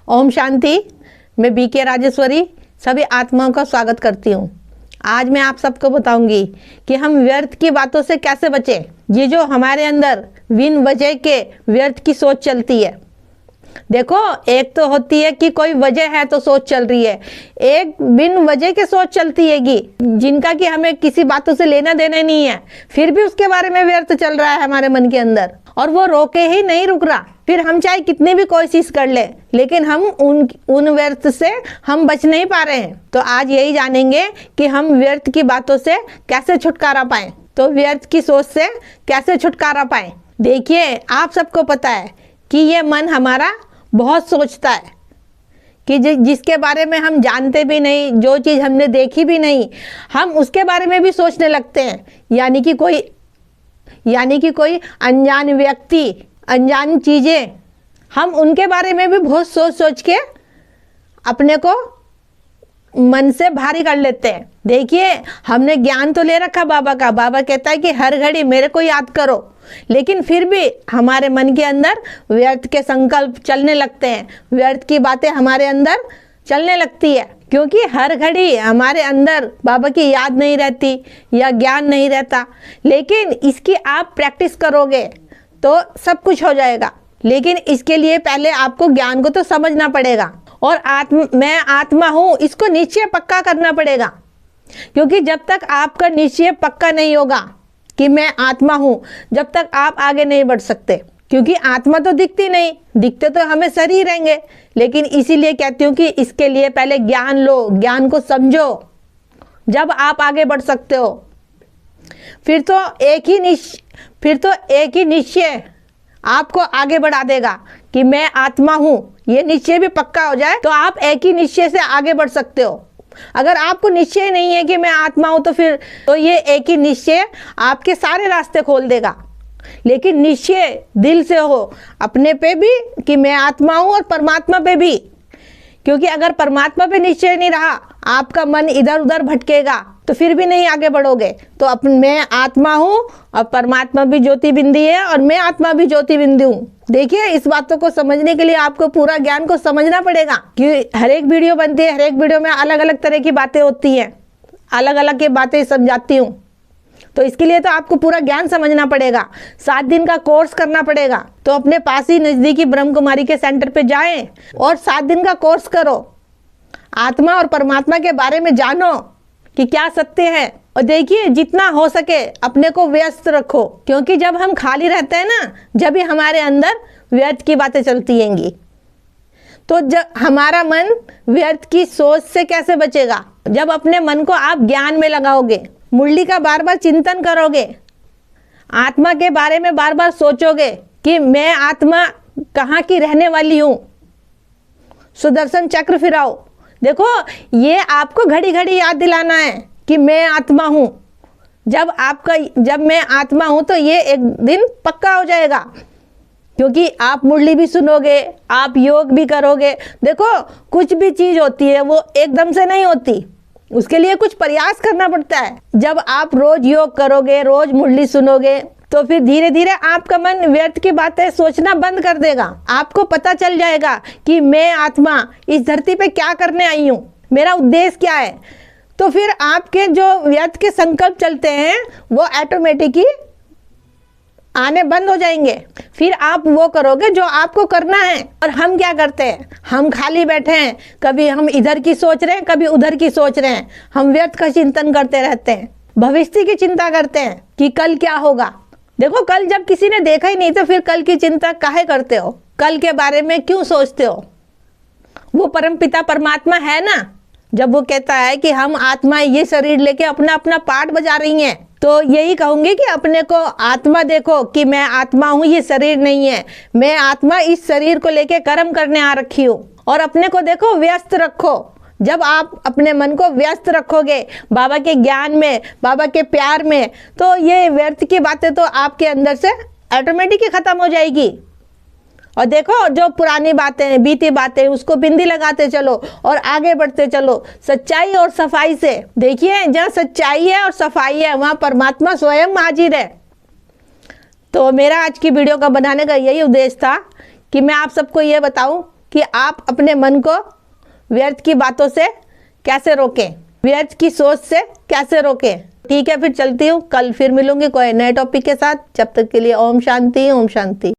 ओम शांति। मैं बीके राजेश्वरी सभी आत्माओं का स्वागत करती हूँ। आज मैं आप सबको बताऊंगी कि हम व्यर्थ की बातों से कैसे बचें। ये जो हमारे अंदर बिन वजह के व्यर्थ की सोच चलती है, देखो एक तो होती है कि कोई वजह है तो सोच चल रही है, एक बिन वजह के सोच चलती है कि जिनका कि हमें किसी बातों से लेना देना नहीं है, फिर भी उसके बारे में व्यर्थ चल रहा है हमारे मन के अंदर और वो रोके ही नहीं रुक रहा। फिर हम चाहे कितनी भी कोशिश कर ले, लेकिन हम उन व्यर्थ से हम बच नहीं पा रहे हैं। तो आज यही जानेंगे कि हम व्यर्थ की बातों से कैसे छुटकारा पाएं, तो व्यर्थ की सोच से कैसे छुटकारा पाएं। देखिए, आप सबको पता है कि ये मन हमारा बहुत सोचता है कि जिसके बारे में हम जानते भी नहीं, जो चीज़ हमने देखी भी नहीं, हम उसके बारे में भी सोचने लगते हैं। यानी कि कोई अनजान व्यक्ति, अनजान चीज़ें, हम उनके बारे में भी बहुत सोच सोच के अपने को मन से भारी कर लेते हैं। देखिए, हमने ज्ञान तो ले रखा बाबा का, बाबा कहता है कि हर घड़ी मेरे को याद करो, लेकिन फिर भी हमारे मन के अंदर व्यर्थ के संकल्प चलने लगते हैं, व्यर्थ की बातें हमारे अंदर चलने लगती है, क्योंकि हर घड़ी हमारे अंदर बाबा की याद नहीं रहती या ज्ञान नहीं रहता। लेकिन इसकी आप प्रैक्टिस करोगे तो सब कुछ हो जाएगा, लेकिन इसके लिए पहले आपको ज्ञान को तो समझना पड़ेगा और मैं आत्मा हूँ, इसको निश्चय पक्का करना पड़ेगा। क्योंकि जब तक आपका निश्चय पक्का नहीं होगा कि मैं आत्मा हूँ, जब तक आप आगे नहीं बढ़ सकते। क्योंकि आत्मा तो दिखती नहीं, दिखते तो हमें शरीर रहेंगे। लेकिन इसीलिए कहती हूँ कि इसके लिए पहले ज्ञान लो, ज्ञान को समझो, जब आप आगे बढ़ सकते हो। फिर तो एक ही निश्चय आपको आगे बढ़ा देगा कि मैं आत्मा हूँ। ये निश्चय भी पक्का हो जाए तो आप एक ही निश्चय से आगे बढ़ सकते हो। अगर आपको निश्चय नहीं है कि मैं आत्मा हूँ, तो ये एक ही निश्चय आपके सारे रास्ते खोल देगा। लेकिन निश्चय दिल से हो, अपने पे भी कि मैं आत्मा हूँ और परमात्मा पे भी। क्योंकि अगर परमात्मा पे निश्चय नहीं रहा, आपका मन इधर उधर भटकेगा तो फिर भी नहीं आगे बढ़ोगे। तो मैं आत्मा हूँ और परमात्मा भी ज्योति बिंदी है और मैं आत्मा भी ज्योति बिंदी हूँ। देखिए, इस बातों को समझने के लिए आपको पूरा ज्ञान को समझना पड़ेगा कि हर एक वीडियो बनती है, हर एक वीडियो में अलग अलग तरह की बातें होती हैं, अलग अलग की बातें समझाती हूँ। तो इसके लिए तो आपको पूरा ज्ञान समझना पड़ेगा। 7 दिन का कोर्स करना पड़ेगा। तो अपने पास ही नज़दीकी ब्रह्म कुमारी के सेंटर पे जाएं और 7 दिन का कोर्स करो। आत्मा और परमात्मा के बारे में जानो कि क्या सत्य है। और देखिए, जितना हो सके अपने को व्यस्त रखो, क्योंकि जब हम खाली रहते हैं ना, जब ही हमारे अंदर व्यर्थ की बातें चलती हैंगी। तो जब हमारा मन व्यर्थ की सोच से कैसे बचेगा? जब अपने मन को आप ज्ञान में लगाओगे, मुरली का बार बार चिंतन करोगे, आत्मा के बारे में बार बार सोचोगे कि मैं आत्मा कहाँ की रहने वाली हूँ। सुदर्शन चक्र फिराओ। देखो, ये आपको घड़ी घड़ी याद दिलाना है कि मैं आत्मा हूँ। जब मैं आत्मा हूँ तो ये एक दिन पक्का हो जाएगा, क्योंकि आप मुरली भी सुनोगे, आप योग भी करोगे। देखो, कुछ भी चीज़ होती है वो एकदम से नहीं होती, उसके लिए कुछ प्रयास करना पड़ता है। जब आप रोज योग करोगे, रोज मुरली सुनोगे, तो फिर धीरे धीरे आपका मन व्यर्थ की बातें सोचना बंद कर देगा। आपको पता चल जाएगा कि मैं आत्मा इस धरती पे क्या करने आई हूँ, मेरा उद्देश्य क्या है। तो फिर आपके जो व्यर्थ के संकल्प चलते हैं वो ऑटोमेटिक ही आने बंद हो जाएंगे। फिर आप वो करोगे जो आपको करना है। और हम क्या करते हैं? हम खाली बैठे हैं, कभी हम इधर की सोच रहे हैं, कभी उधर की सोच रहे हैं। हम व्यर्थ का चिंतन करते रहते हैं, भविष्य की चिंता करते हैं कि कल क्या होगा। देखो, कल जब किसी ने देखा ही नहीं तो फिर कल की चिंता काहे करते हो? कल के बारे में क्यों सोचते हो? वो परमपिता परमात्मा है ना, जब वो कहता है कि हम आत्मा ये शरीर लेके अपना अपना पार्ट बजा रही हैं, तो यही कहूंगी कि अपने को आत्मा देखो कि मैं आत्मा हूँ, ये शरीर नहीं है। मैं आत्मा इस शरीर को लेके कर्म करने आ रखी हूँ। और अपने को देखो, व्यस्त रखो। जब आप अपने मन को व्यस्त रखोगे बाबा के ज्ञान में, बाबा के प्यार में, तो ये व्यर्थ की बातें तो आपके अंदर से ऑटोमेटिक ही खत्म हो जाएगी। और देखो, जो पुरानी बातें, बीती बातें, उसको बिंदी लगाते चलो और आगे बढ़ते चलो सच्चाई और सफाई से। देखिए, जहाँ सच्चाई है और सफाई है वहाँ परमात्मा स्वयं हाजिर है। तो मेरा आज की वीडियो का बनाने का यही उद्देश्य था कि मैं आप सबको ये बताऊं कि आप अपने मन को व्यर्थ की बातों से कैसे रोकें, व्यर्थ की सोच से कैसे रोकें। ठीक है, फिर चलती हूँ, कल फिर मिलूंगी कोई नए टॉपिक के साथ। जब तक के लिए ओम शांति, ओम शांति।